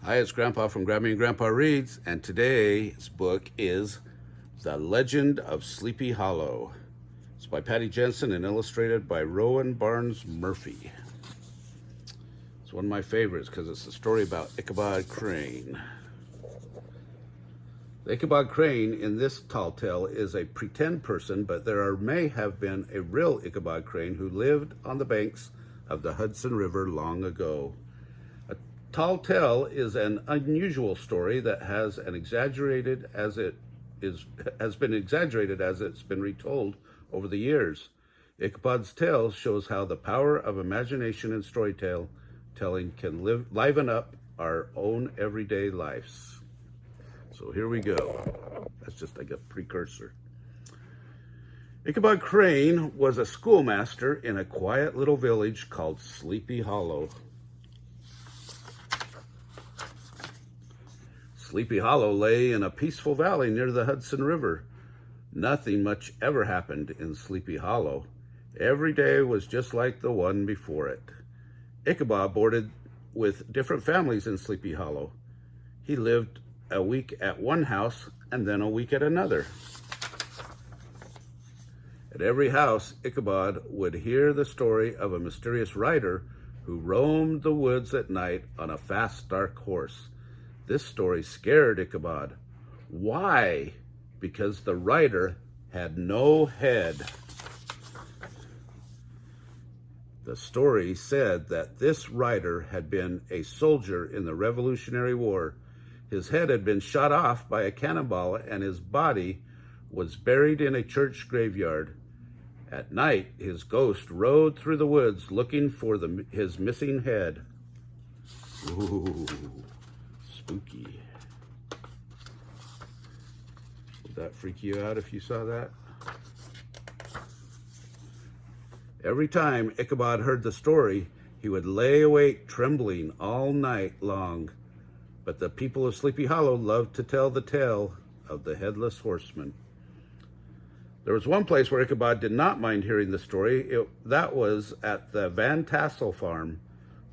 Hi, it's Grandpa from Grammy and Grandpa Reads, and today's book is The Legend of Sleepy Hollow. It's by Patsy Jensen and illustrated by Rowan Barnes-Murphy. It's one of my favorites because it's a story about Ichabod Crane. The Ichabod Crane in this tall tale is a pretend person, but may have been a real Ichabod Crane who lived on the banks of the Hudson River long ago. Tall Tale is an unusual story that has been exaggerated as it's been retold over the years. Ichabod's tale shows how the power of imagination and storytelling can liven up our own everyday lives. So here we go. That's just like a precursor. Ichabod Crane was a schoolmaster in a quiet little village called Sleepy Hollow. Sleepy Hollow lay in a peaceful valley near the Hudson River. Nothing much ever happened in Sleepy Hollow. Every day was just like the one before it. Ichabod boarded with different families in Sleepy Hollow. He lived a week at one house and then a week at another. At every house, Ichabod would hear the story of a mysterious rider who roamed the woods at night on a fast, dark horse. This story scared Ichabod. Why? Because the rider had no head. The story said that this rider had been a soldier in the Revolutionary War. His head had been shot off by a cannonball and his body was buried in a church graveyard. At night, his ghost rode through the woods looking for his missing head. Ooh. Spooky. Would that freak you out if you saw that? Every time Ichabod heard the story, he would lay awake trembling all night long. But the people of Sleepy Hollow loved to tell the tale of the Headless Horseman. There was one place where Ichabod did not mind hearing the story. That was at the Van Tassel farm,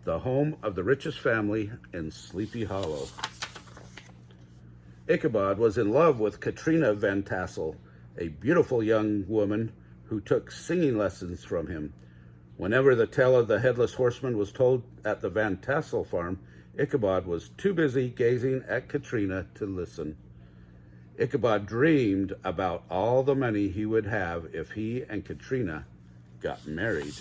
the home of the richest family in Sleepy Hollow. Ichabod was in love with Katrina Van Tassel, a beautiful young woman who took singing lessons from him. Whenever the tale of the Headless Horseman was told at the Van Tassel farm, Ichabod was too busy gazing at Katrina to listen. Ichabod dreamed about all the money he would have if he and Katrina got married.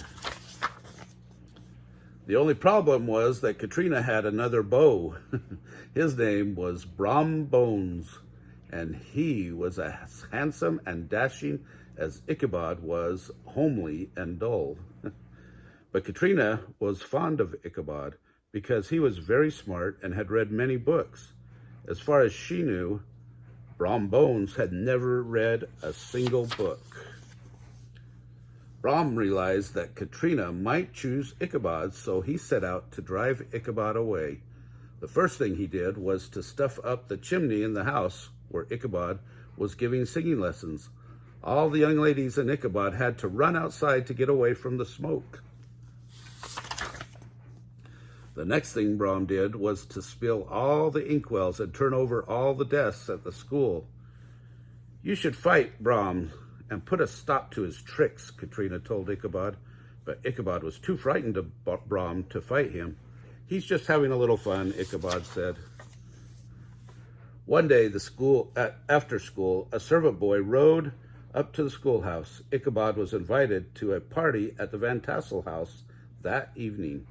The only problem was that Katrina had another beau. His name was Brom Bones, and he was as handsome and dashing as Ichabod was homely and dull. But Katrina was fond of Ichabod because he was very smart and had read many books. As far as she knew, Brom Bones had never read a single book. Brom realized that Katrina might choose Ichabod, so he set out to drive Ichabod away. The first thing he did was to stuff up the chimney in the house where Ichabod was giving singing lessons. All the young ladies and Ichabod had to run outside to get away from the smoke. The next thing Brom did was to spill all the inkwells and turn over all the desks at the school. "You should fight Brom and put a stop to his tricks," Katrina told Ichabod. But Ichabod was too frightened of Brom to fight him. "He's just having a little fun," Ichabod said. One day, after school, a servant boy rode up to the schoolhouse. Ichabod was invited to a party at the Van Tassel house that evening.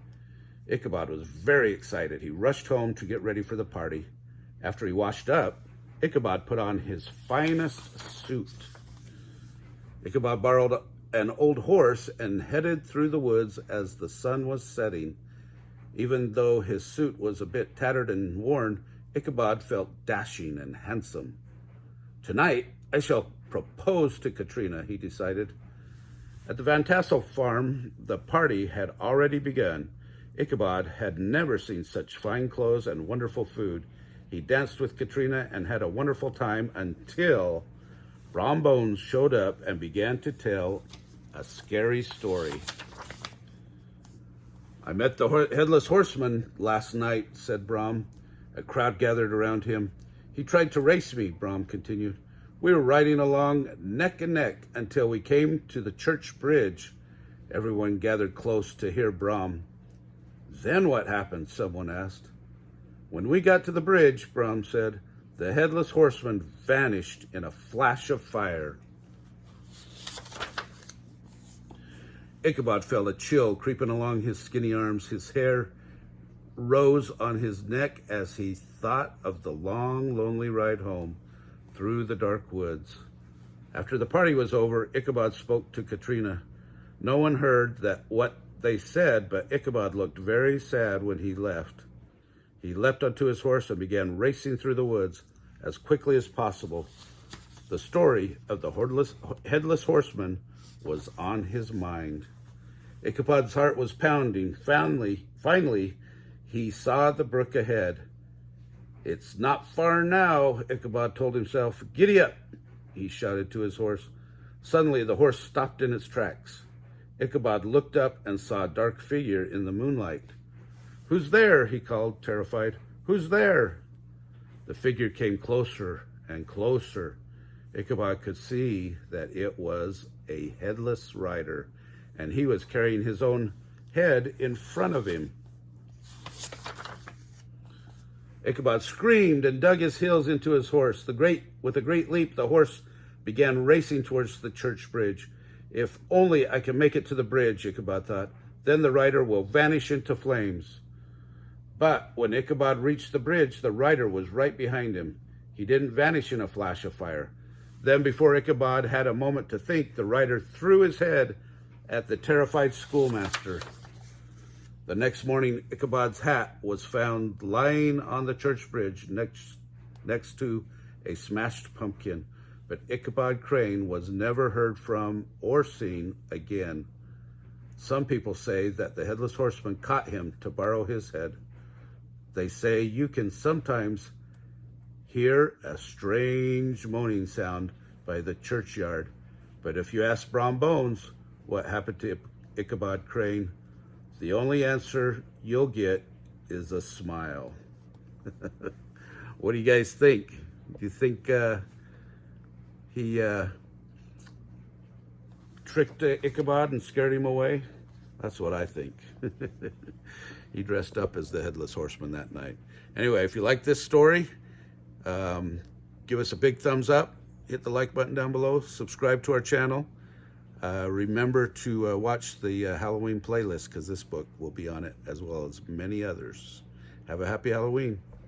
Ichabod was very excited. He rushed home to get ready for the party. After he washed up, Ichabod put on his finest suit. Ichabod borrowed an old horse and headed through the woods as the sun was setting. Even though his suit was a bit tattered and worn, Ichabod felt dashing and handsome. "Tonight, I shall propose to Katrina," he decided. At the Van Tassel farm, the party had already begun. Ichabod had never seen such fine clothes and wonderful food. He danced with Katrina and had a wonderful time until Brom Bones showed up and began to tell a scary story. "I met the Headless Horseman last night," said Brom. A crowd gathered around him. He tried to race me, Brom continued. We were riding along neck and neck until we came to the church bridge. Everyone gathered close to hear Brom. Then what happened? Someone asked. When we got to the bridge, Brom said, the headless horseman vanished in a flash of fire. Ichabod felt a chill creeping along his skinny arms. His hair rose on his neck as he thought of the long, lonely ride home through the dark woods. After the party was over, Ichabod spoke to Katrina. No one heard what they said, but Ichabod looked very sad when he left. He leapt onto his horse and began racing through the woods as quickly as possible. The story of the headless horseman was on his mind. Ichabod's heart was pounding. Finally, he saw the brook ahead. It's not far now, Ichabod told himself. Giddy up, he shouted to his horse. Suddenly, the horse stopped in its tracks. Ichabod looked up and saw a dark figure in the moonlight. Who's there? He called, terrified. Who's there? The figure came closer and closer. Ichabod could see that it was a headless rider, and he was carrying his own head in front of him. Ichabod screamed and dug his heels into his horse. With a great leap, the horse began racing towards the church bridge. If only I can make it to the bridge, Ichabod thought. Then the rider will vanish into flames. But when Ichabod reached the bridge, the rider was right behind him. He didn't vanish in a flash of fire. Then, before Ichabod had a moment to think, the rider threw his head at the terrified schoolmaster. The next morning, Ichabod's hat was found lying on the church bridge next to a smashed pumpkin. But Ichabod Crane was never heard from or seen again. Some people say that the headless horseman caught him to borrow his head. They say you can sometimes hear a strange moaning sound by the churchyard. But if you ask Brom Bones what happened to Ichabod Crane, the only answer you'll get is a smile. What do you guys think? Do you think he tricked Ichabod and scared him away? That's what I think. He dressed up as the headless horseman that night. Anyway, if you like this story, give us a big thumbs up. Hit the like button down below. Subscribe to our channel. Remember to watch the Halloween playlist, because this book will be on it, as well as many others. Have a happy Halloween.